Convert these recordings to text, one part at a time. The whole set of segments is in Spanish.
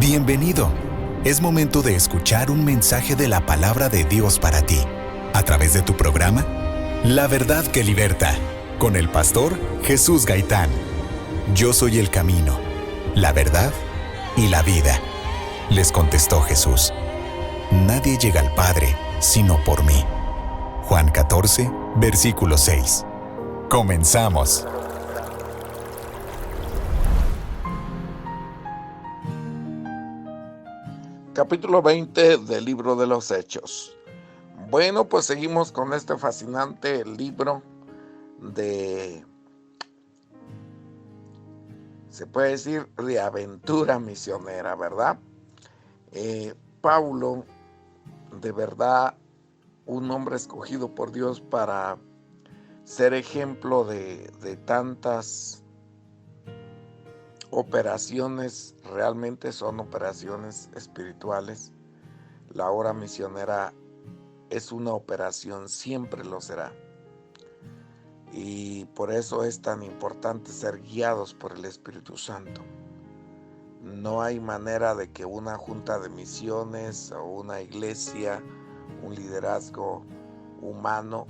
Bienvenido. Es momento de escuchar un mensaje de la palabra de Dios para ti, a través de tu programa, La Verdad que Liberta, con el pastor Jesús Gaitán. Yo soy el camino, la verdad y la vida, les contestó Jesús. Nadie llega al Padre sino por mí. Juan 14, versículo 6. Comenzamos. Capítulo 20 del libro de los Hechos. Bueno, pues seguimos con este fascinante libro se puede decir, de aventura misionera, ¿verdad? Paulo, de verdad, un hombre escogido por Dios para ser ejemplo de tantas operaciones, realmente son operaciones espirituales. La obra misionera es una operación, siempre lo será. Y por eso es tan importante ser guiados por el Espíritu Santo. No hay manera de que una junta de misiones o una iglesia, un liderazgo humano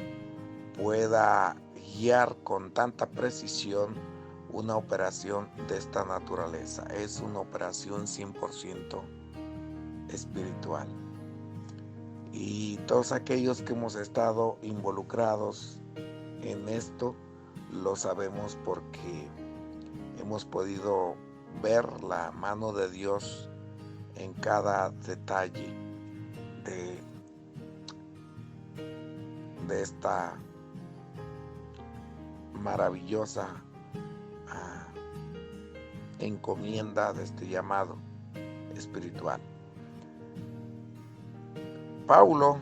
pueda guiar con tanta precisión una operación de esta naturaleza. Es una operación 100% espiritual. Y todos aquellos que hemos estado involucrados en esto, lo sabemos porque hemos podido ver la mano de Dios en cada detalle de esta maravillosa encomienda, de este llamado espiritual. Paulo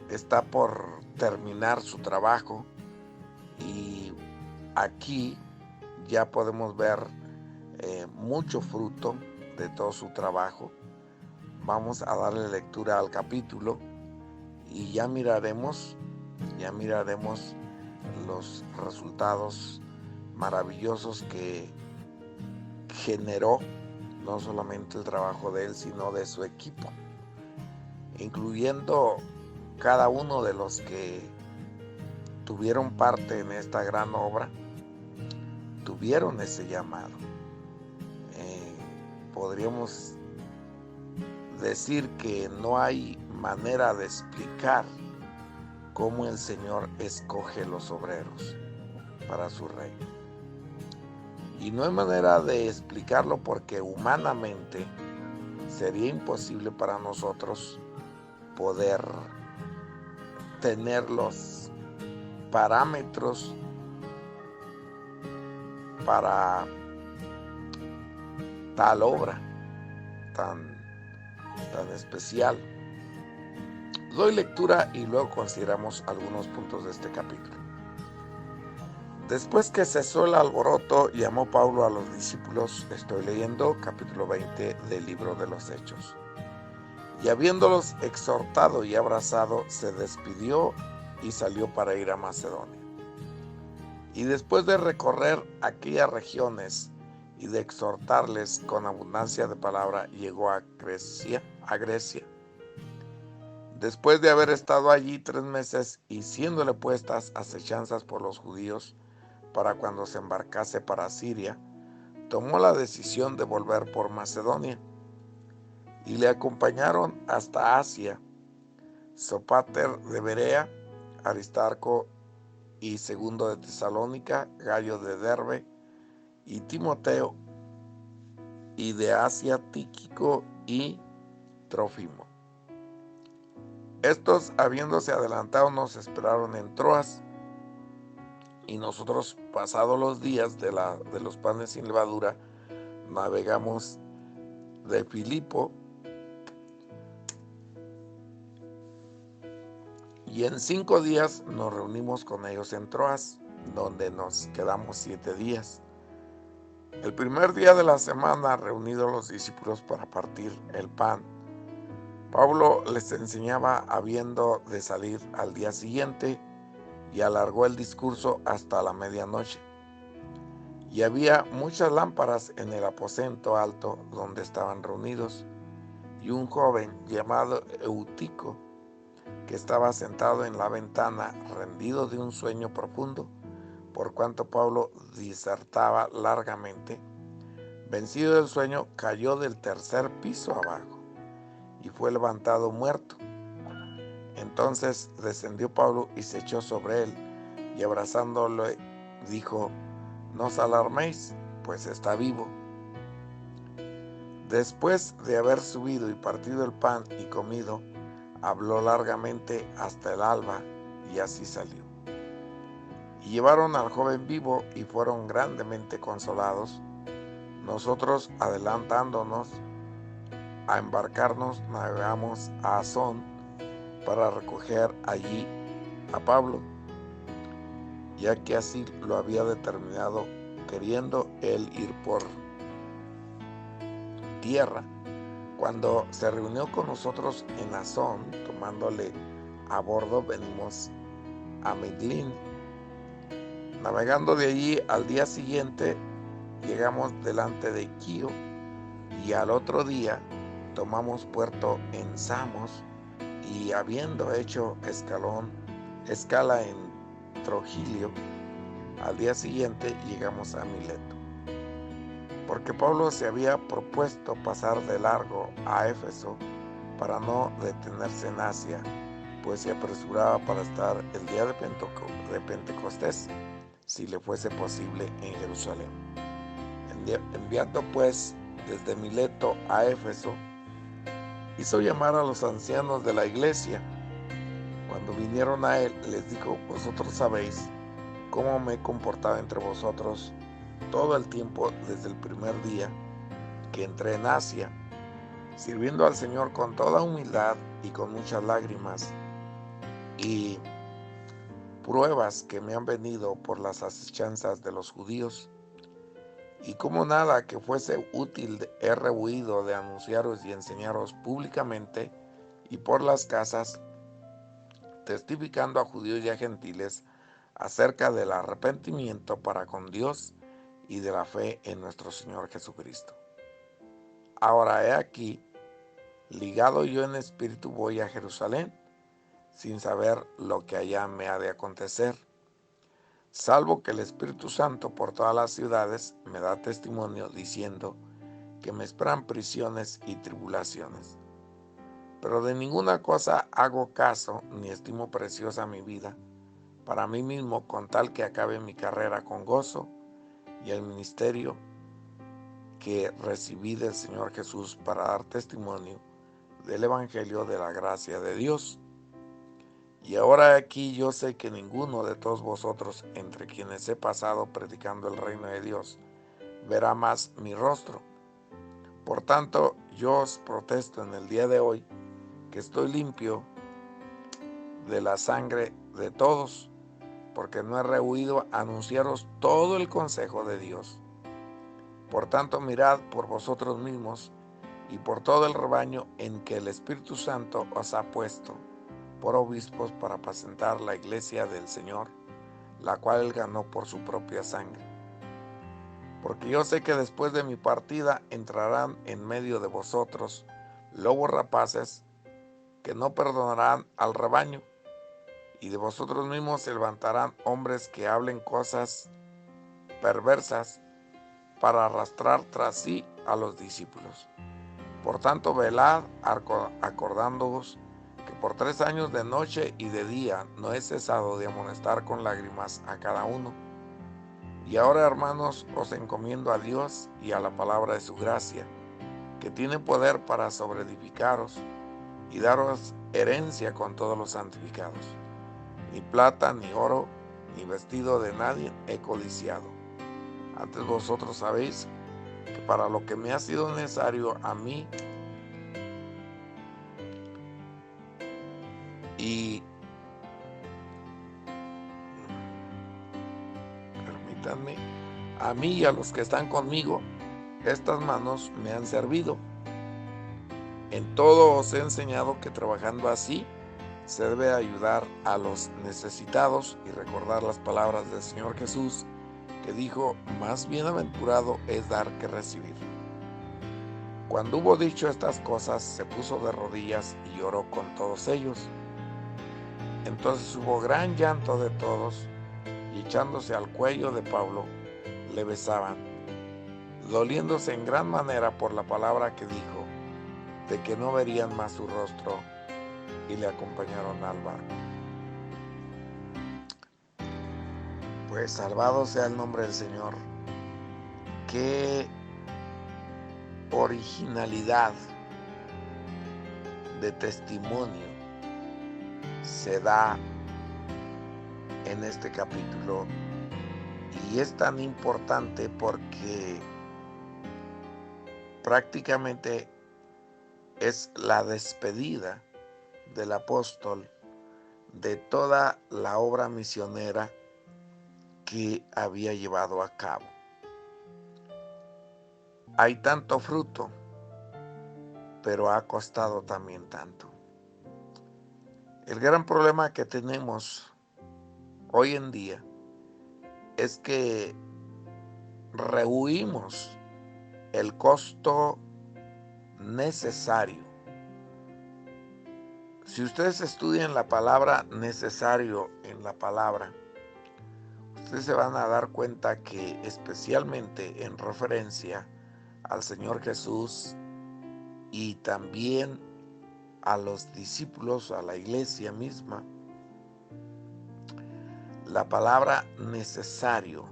está por terminar su trabajo y aquí ya podemos ver mucho fruto de todo su trabajo. Vamos a darle lectura al capítulo y ya miraremos los resultados maravillosos que generó no solamente el trabajo de él, sino de su equipo, incluyendo cada uno de los que tuvieron parte en esta gran obra, tuvieron ese llamado. Podríamos decir que no hay manera de explicar cómo el Señor escoge los obreros para su reino. Y no hay manera de explicarlo porque humanamente sería imposible para nosotros poder tener los parámetros para tal obra tan especial. Doy lectura y luego consideramos algunos puntos de este capítulo. Después que cesó el alboroto, llamó Pablo a los discípulos. Estoy leyendo capítulo 20 del libro de los Hechos. Y habiéndolos exhortado y abrazado, se despidió y salió para ir a Macedonia. Y después de recorrer aquellas regiones y de exhortarles con abundancia de palabra, llegó a Grecia. Después de haber estado allí 3 meses y siéndole puestas acechanzas por los judíos para cuando se embarcase para Siria, tomó la decisión de volver por Macedonia. Y le acompañaron hasta Asia Sópater de Berea, Aristarco y Segundo de Tesalónica, Gayo de Derbe y Timoteo, y de Asia Tíquico y Trófimo. Estos, habiéndose adelantado, nos esperaron en Troas, y nosotros, pasados los días de los panes sin levadura, navegamos de Filipo, y en 5 días nos reunimos con ellos en Troas, donde nos quedamos 7 días. El primer día de la semana, reunidos los discípulos para partir el pan, Pablo les enseñaba habiendo de salir al día siguiente, y alargó el discurso hasta la medianoche. Y había muchas lámparas en el aposento alto donde estaban reunidos, y un joven llamado Eutico, que estaba sentado en la ventana, rendido de un sueño profundo, por cuanto Pablo disertaba largamente, vencido del sueño, cayó del tercer piso abajo y fue levantado muerto. Entonces descendió Pablo y se echó sobre él, y abrazándole dijo: no os alarméis, pues está vivo. Después de haber subido y partido el pan y comido, habló largamente hasta el alba, y así salió. Y llevaron al joven vivo y fueron grandemente consolados. Nosotros, adelantándonos a embarcarnos, navegamos a Asón para recoger allí a Pablo, ya que así lo había determinado, queriendo él ir por tierra. Cuando se reunió con nosotros en Asón, tomándole a bordo, venimos a Mitilene. Navegando de allí, al día siguiente llegamos delante de Quío, y al otro día tomamos puerto en Samos, y habiendo hecho escala en Trogilio, al día siguiente llegamos a Mileto, porque Pablo se había propuesto pasar de largo a Éfeso para no detenerse en Asia, pues se apresuraba para estar el día de Pentecostés, si le fuese posible, en Jerusalén. Enviando pues desde Mileto a Éfeso, hizo llamar a los ancianos de la iglesia. Cuando vinieron a él, les dijo: vosotros sabéis cómo me he comportado entre vosotros todo el tiempo desde el primer día que entré en Asia, sirviendo al Señor con toda humildad y con muchas lágrimas y pruebas que me han venido por las asechanzas de los judíos. Y como nada que fuese útil he rehuido de anunciaros y enseñaros públicamente y por las casas, testificando a judíos y a gentiles acerca del arrepentimiento para con Dios y de la fe en nuestro Señor Jesucristo. Ahora he aquí, ligado yo en espíritu voy a Jerusalén, sin saber lo que allá me ha de acontecer, salvo que el Espíritu Santo por todas las ciudades me da testimonio diciendo que me esperan prisiones y tribulaciones. Pero de ninguna cosa hago caso, ni estimo preciosa mi vida para mí mismo, con tal que acabe mi carrera con gozo y el ministerio que recibí del Señor Jesús para dar testimonio del Evangelio de la gracia de Dios. Y ahora aquí yo sé que ninguno de todos vosotros, entre quienes he pasado predicando el reino de Dios, verá más mi rostro. Por tanto, yo os protesto en el día de hoy que estoy limpio de la sangre de todos, porque no he rehuido anunciaros todo el consejo de Dios. Por tanto, mirad por vosotros mismos y por todo el rebaño en que el Espíritu Santo os ha puesto por obispos para apacentar la iglesia del Señor, la cual él ganó por su propia sangre. Porque yo sé que después de mi partida entrarán en medio de vosotros lobos rapaces que no perdonarán al rebaño, y de vosotros mismos se levantarán hombres que hablen cosas perversas para arrastrar tras sí a los discípulos. Por tanto, velad, acordándoos que por 3 años de noche y de día no he cesado de amonestar con lágrimas a cada uno. Y ahora, hermanos, os encomiendo a Dios y a la palabra de su gracia, que tiene poder para sobreedificaros y daros herencia con todos los santificados. Ni plata, ni oro, ni vestido de nadie he codiciado. Antes vosotros sabéis que para lo que me ha sido necesario a mí y a mí y a los que están conmigo, estas manos me han servido. En todo os he enseñado que trabajando así se debe ayudar a los necesitados y recordar las palabras del Señor Jesús, que dijo: más bienaventurado es dar que recibir. Cuando hubo dicho estas cosas, se puso de rodillas y lloró con todos ellos. Entonces hubo gran llanto de todos, y echándose al cuello de Pablo, le besaban, doliéndose en gran manera por la palabra que dijo, de que no verían más su rostro, y le acompañaron al barco. Pues alabado sea el nombre del Señor. Qué originalidad de testimonio se da en este capítulo, y es tan importante porque prácticamente es la despedida del apóstol de toda la obra misionera que había llevado a cabo. Hay tanto fruto, pero ha costado también tanto. El gran problema que tenemos hoy en día es que rehuimos el costo necesario. Si ustedes estudian la palabra necesario en la palabra, ustedes se van a dar cuenta que especialmente en referencia al Señor Jesús y también a los discípulos, a la iglesia misma, la palabra necesario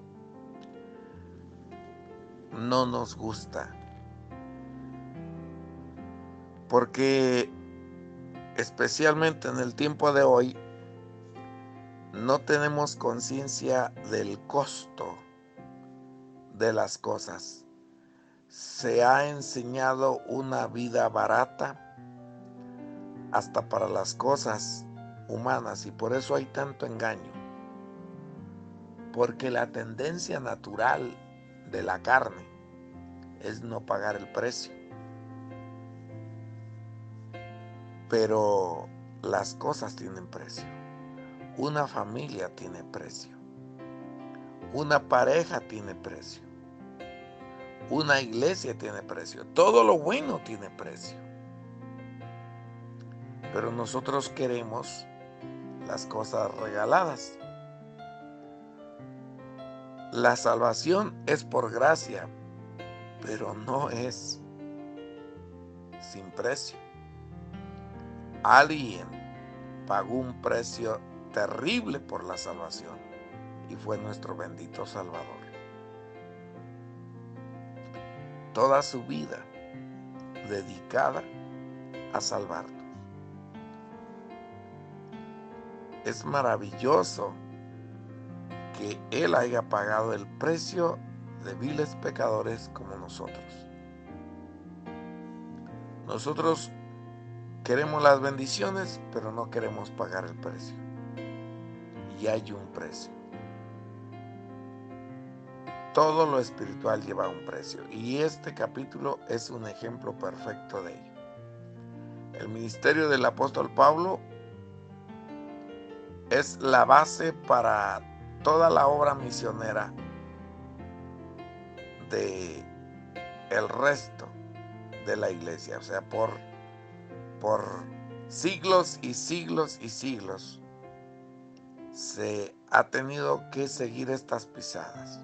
no nos gusta, porque especialmente en el tiempo de hoy no tenemos conciencia del costo de las cosas. Se ha enseñado una vida barata hasta para las cosas humanas, y por eso hay tanto engaño, porque la tendencia natural de la carne es no pagar el precio. Pero las cosas tienen precio. Una familia tiene precio. Una pareja tiene precio. Una iglesia tiene precio. Todo lo bueno tiene precio. Pero nosotros queremos las cosas regaladas. La salvación es por gracia, pero no es sin precio. Alguien pagó un precio terrible por la salvación, y fue nuestro bendito Salvador. Toda su vida dedicada a salvarnos. Es maravilloso que Él haya pagado el precio de viles pecadores como nosotros. Nosotros queremos las bendiciones, pero no queremos pagar el precio. Y hay un precio. Todo lo espiritual lleva un precio, y este capítulo es un ejemplo perfecto de ello. El ministerio del apóstol Pablo es la base para toda la obra misionera de el resto de la iglesia. O sea, por siglos y siglos y siglos se ha tenido que seguir estas pisadas.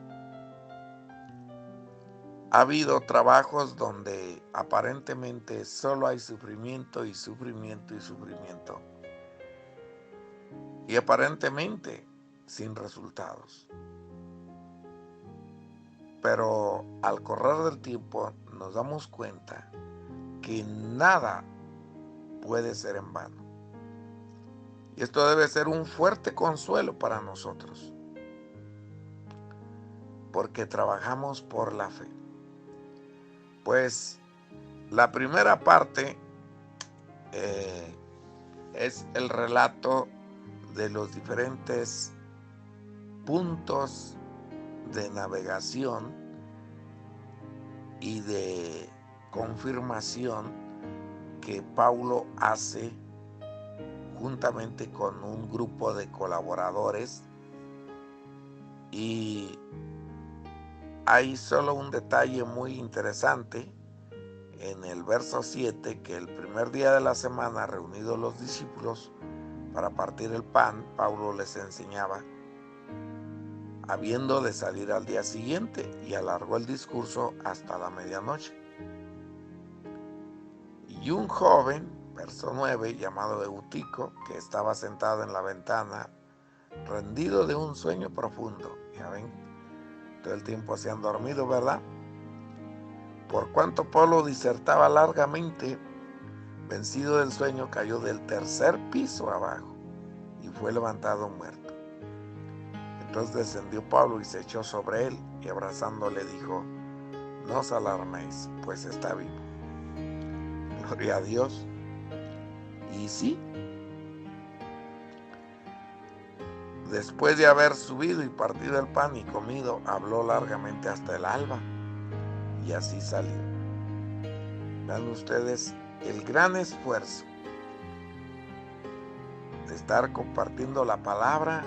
Ha habido trabajos donde aparentemente solo hay sufrimiento y sufrimiento y sufrimiento, y aparentemente sin resultados. Pero al correr del tiempo nos damos cuenta que nada puede ser en vano. Y esto debe ser un fuerte consuelo para nosotros, porque trabajamos por la fe. Pues la primera parte es el relato de los diferentes puntos de navegación y de confirmación que Pablo hace juntamente con un grupo de colaboradores, y hay solo un detalle muy interesante en el verso 7, que el primer día de la semana, reunidos los discípulos para partir el pan, Pablo les enseñaba, habiendo de salir al día siguiente, y alargó el discurso hasta la medianoche. Y un joven, verso 9, llamado Eutico, que estaba sentado en la ventana, rendido de un sueño profundo. Ya ven, todo el tiempo se han dormido, ¿verdad? Por cuanto Pablo disertaba largamente, vencido del sueño, cayó del tercer piso abajo y fue levantado muerto. Entonces descendió Pablo y se echó sobre él, y abrazándole dijo: no os alarméis, pues está vivo. Gloria a Dios. Y sí, después de haber subido y partido el pan y comido, habló largamente hasta el alba, y así salió. Vean ustedes el gran esfuerzo de estar compartiendo la palabra.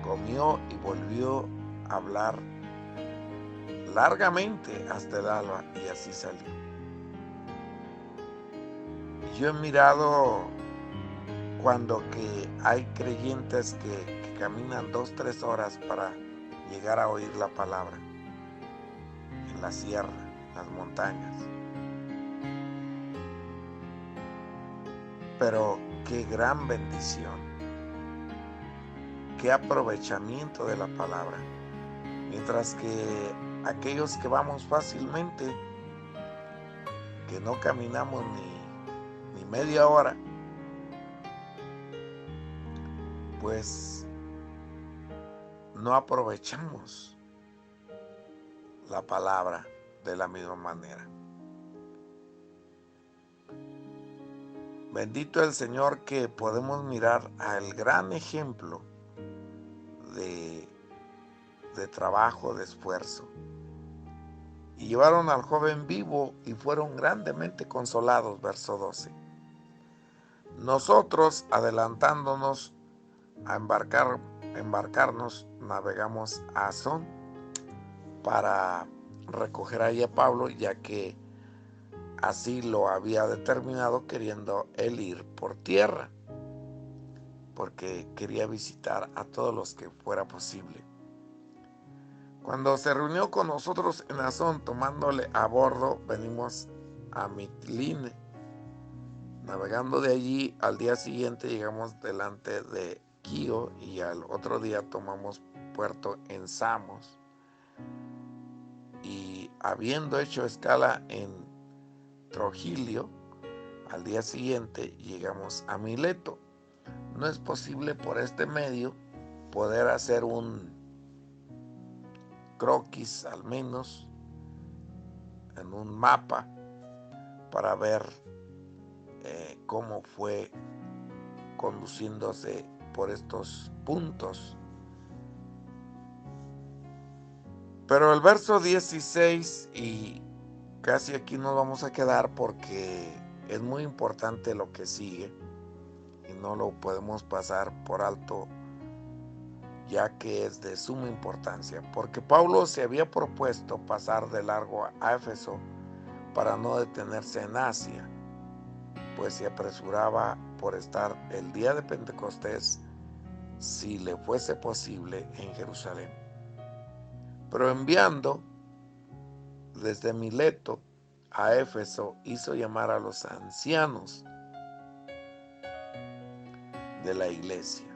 Comió y volvió a hablar largamente hasta el alba, y así salió. Yo he mirado cuando que hay creyentes que caminan 2-3 horas para llegar a oír la palabra en la sierra, en las montañas. Pero qué gran bendición, qué aprovechamiento de la palabra. Mientras que aquellos que vamos fácilmente, que no caminamos ni media hora, pues no aprovechamos la palabra de la misma manera. Bendito el Señor que podemos mirar al gran ejemplo de trabajo, de esfuerzo. Y llevaron al joven vivo y fueron grandemente consolados, verso 12. Nosotros, adelantándonos a embarcarnos, navegamos a Asón para recoger allí a Pablo, ya que así lo había determinado, queriendo él ir por tierra, porque quería visitar a todos los que fuera posible. Cuando se reunió con nosotros en Asón, tomándole a bordo, venimos a Mitline. Navegando de allí, al día siguiente llegamos delante de Quío, y al otro día tomamos puerto en Samos. Y habiendo hecho escala en Trogilio, al día siguiente llegamos a Mileto. No es posible por este medio poder hacer un croquis, al menos en un mapa, para ver cómo fue conduciéndose por estos puntos. Pero el verso 16, y casi aquí nos vamos a quedar porque es muy importante lo que sigue y no lo podemos pasar por alto, ya que es de suma importancia, porque Pablo se había propuesto pasar de largo a Éfeso para no detenerse en Asia, pues se apresuraba por estar el día de Pentecostés, si le fuese posible, en Jerusalén. Pero enviando desde Mileto a Éfeso, hizo llamar a los ancianos de la iglesia.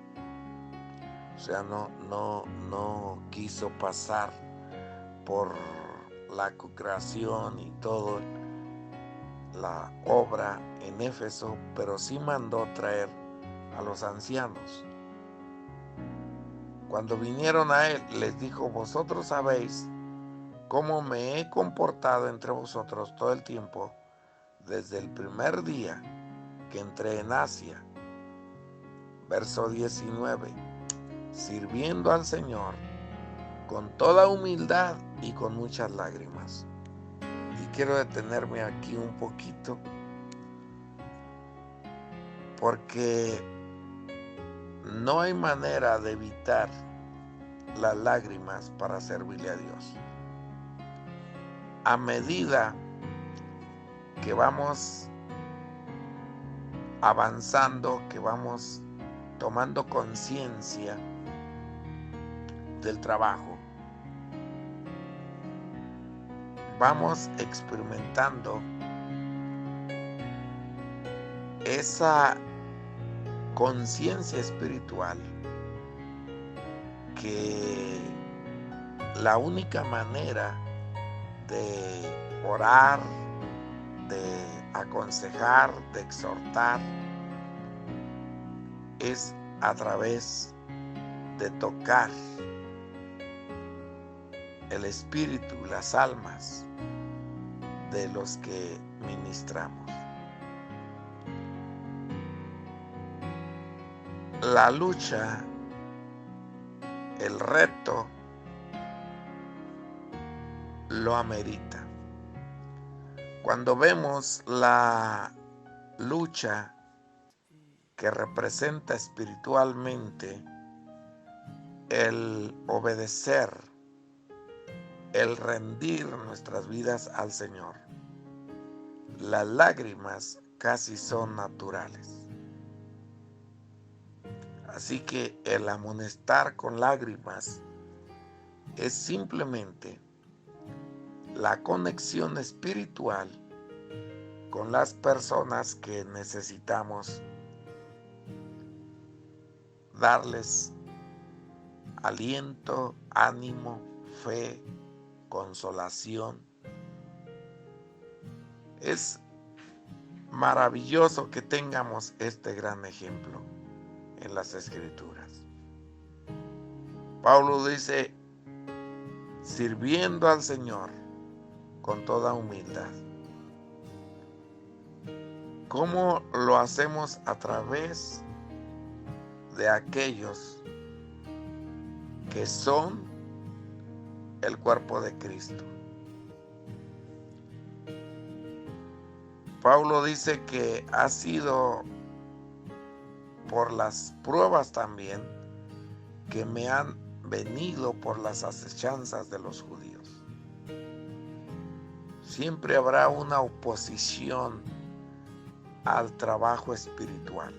O sea, no quiso pasar por la congregación y todo la obra en Éfeso, pero sí mandó traer a los ancianos. Cuando vinieron a él, les dijo: vosotros sabéis cómo me he comportado entre vosotros todo el tiempo, desde el primer día que entré en Asia. Verso 19. Sirviendo al Señor con toda humildad y con muchas lágrimas. Y quiero detenerme aquí un poquito, porque no hay manera de evitar las lágrimas para servirle a Dios. a medida que vamos avanzando, que vamos tomando conciencia del trabajo, vamos experimentando esa conciencia espiritual que la única manera de orar, de aconsejar, de exhortar, es a través de tocar el espíritu y las almas de los que ministramos. La lucha, el reto, lo amerita. Cuando vemos la lucha que representa espiritualmente el obedecer, el rendir nuestras vidas al Señor, las lágrimas casi son naturales. Así que el amonestar con lágrimas es simplemente la conexión espiritual con las personas que necesitamos darles aliento, ánimo, fe, consolación. Es maravilloso que tengamos este gran ejemplo en las Escrituras. Pablo dice, sirviendo al Señor con toda humildad. ¿Cómo lo hacemos? A través de aquellos que son el cuerpo de Cristo. Pablo dice que ha sido por las pruebas también que me han venido por las asechanzas de los judíos. Siempre habrá una oposición al trabajo espiritual.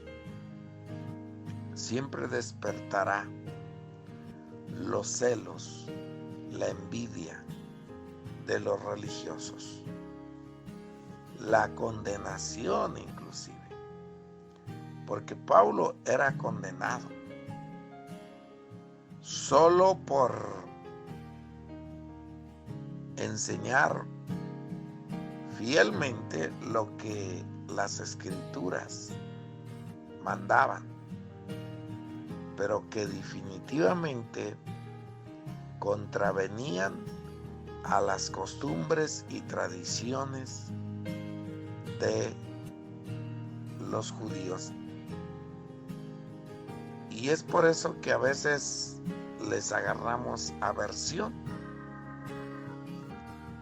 Siempre despertará los celos, la envidia de los religiosos, la condenación inclusive, porque Pablo era condenado solo por enseñar fielmente lo que las Escrituras mandaban, pero que definitivamente contravenían a las costumbres y tradiciones de los judíos. Y es por eso que a veces les agarramos aversión,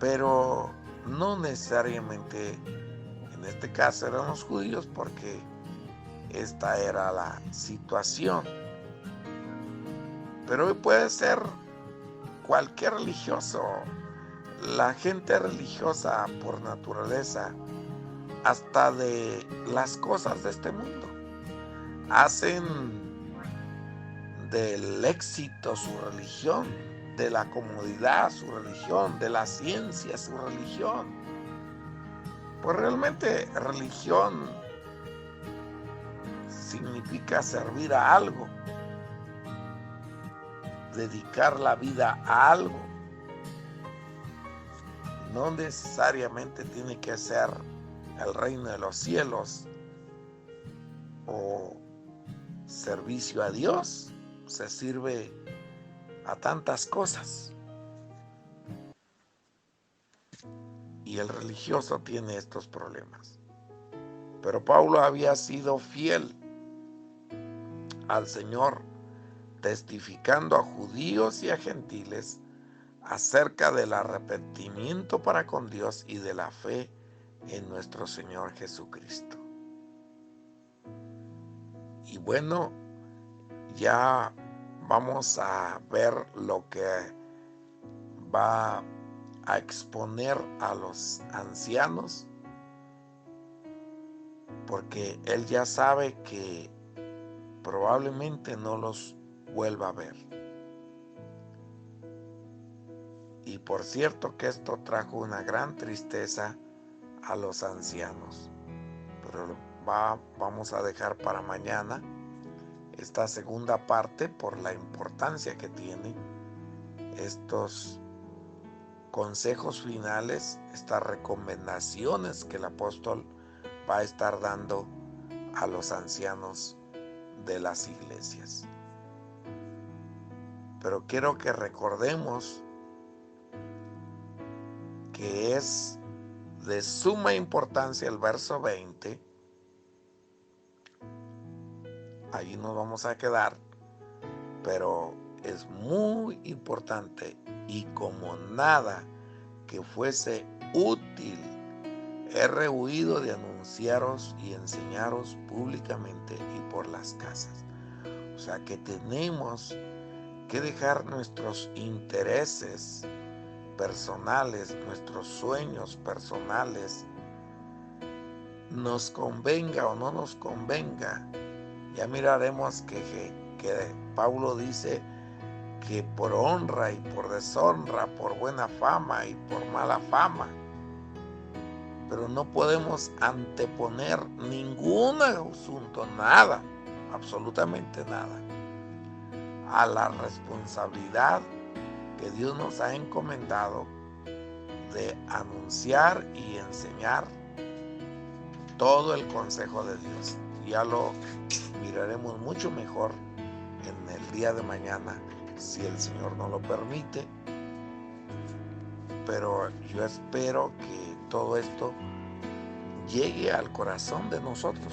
pero no necesariamente en este caso eran los judíos, porque esta era la situación. Pero hoy puede ser cualquier religioso. La gente religiosa por naturaleza, hasta de las cosas de este mundo, hacen del éxito su religión, de la comodidad su religión, de la ciencia su religión. Pues realmente religión significa servir a algo, dedicar la vida a algo. No necesariamente tiene que ser el reino de los cielos o servicio a Dios. Se sirve a tantas cosas. Y el religioso tiene estos problemas. Pero Pablo había sido fiel al Señor, testificando a judíos y a gentiles acerca del arrepentimiento para con Dios y de la fe en nuestro Señor Jesucristo. Y bueno, ya vamos a ver lo que va a exponer a los ancianos, porque Él ya sabe que probablemente no los vuelva a ver. Y por cierto que esto trajo una gran tristeza a los ancianos. Pero vamos a dejar para mañana esta segunda parte por la importancia que tiene estos consejos finales, estas recomendaciones que el apóstol va a estar dando a los ancianos de las iglesias. Pero quiero que recordemos que es de suma importancia el verso 20. Allí nos vamos a quedar, pero es muy importante, y como nada que fuese útil, he rehuido de anunciaros y enseñaros públicamente y por las casas. O sea que tenemos que dejar nuestros intereses personales, nuestros sueños personales, nos convenga o no nos convenga. Ya miraremos que Pablo dice que por honra y por deshonra, por buena fama y por mala fama, pero no podemos anteponer ningún asunto, nada, absolutamente nada, a la responsabilidad que Dios nos ha encomendado de anunciar y enseñar todo el consejo de Dios. Ya lo miraremos mucho mejor en el día de mañana, si el Señor nos lo permite. Pero yo espero que todo esto llegue al corazón de nosotros,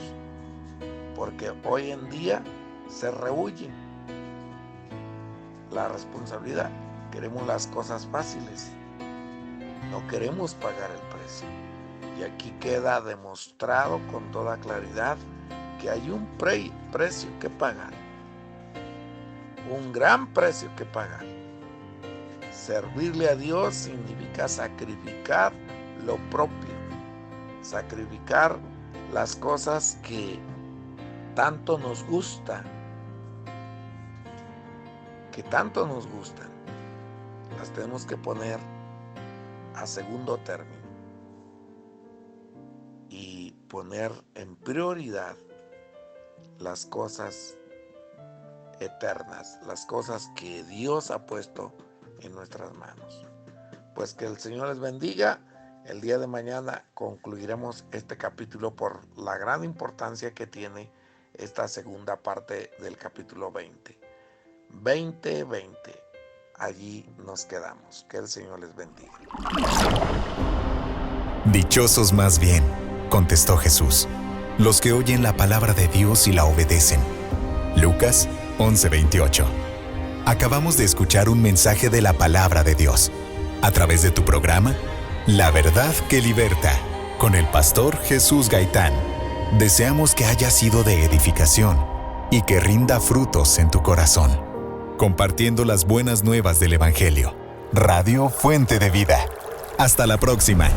porque hoy en día se rehúye la responsabilidad. Queremos las cosas fáciles, no queremos pagar el precio. Y aquí queda demostrado con toda claridad que hay un precio que pagar, un gran precio que pagar. Servirle a Dios significa sacrificar lo propio, sacrificar las cosas que tanto nos gustan, las tenemos que poner a segundo término y poner en prioridad las cosas eternas, las cosas que Dios ha puesto en nuestras manos. Pues que el Señor les bendiga. El día de mañana concluiremos este capítulo por la gran importancia que tiene esta segunda parte del capítulo 20. Allí nos quedamos. Que el Señor les bendiga. Dichosos más bien, contestó Jesús, los que oyen la palabra de Dios y la obedecen. Lucas 11:28. Acabamos de escuchar un mensaje de la palabra de Dios a través de tu programa La Verdad que Liberta, con el pastor Jesús Gaitán. Deseamos que haya sido de edificación y que rinda frutos en tu corazón. Compartiendo las buenas nuevas del Evangelio. Radio Fuente de Vida. Hasta la próxima.